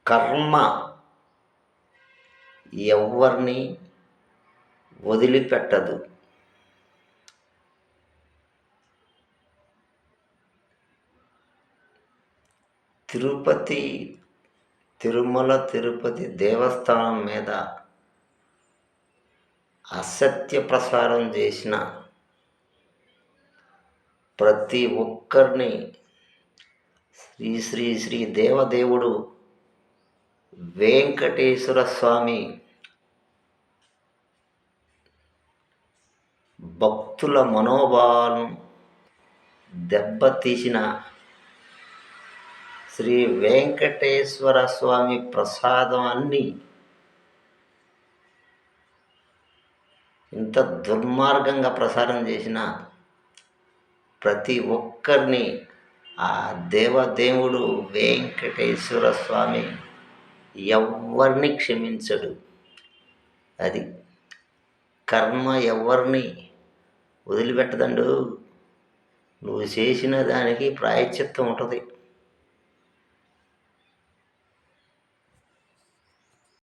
కర్మ ఎవ్వరిని వదిలిపెట్టదు. తిరుమల తిరుపతి దేవస్థానం మీద అసత్య ప్రసారం చేసిన ప్రతి ఒక్కరిని శ్రీ శ్రీ శ్రీ దేవదేవుడు వెంకటేశ్వర స్వామి భక్తుల మనోభావాలను దెబ్బతీసిన శ్రీ వెంకటేశ్వర స్వామి ప్రసాదాన్ని ఇంత దుర్మార్గంగా ప్రసారం చేసిన ప్రతి ఒక్కరిని ఆ దేవదేవుడు వెంకటేశ్వర స్వామి ఎవరిని క్షమించడు. అది కర్మ ఎవరిని వదిలిపెట్టదండు. నువ్వు చేసిన దానికి ప్రాయశ్చిత్తం ఉంటుంది.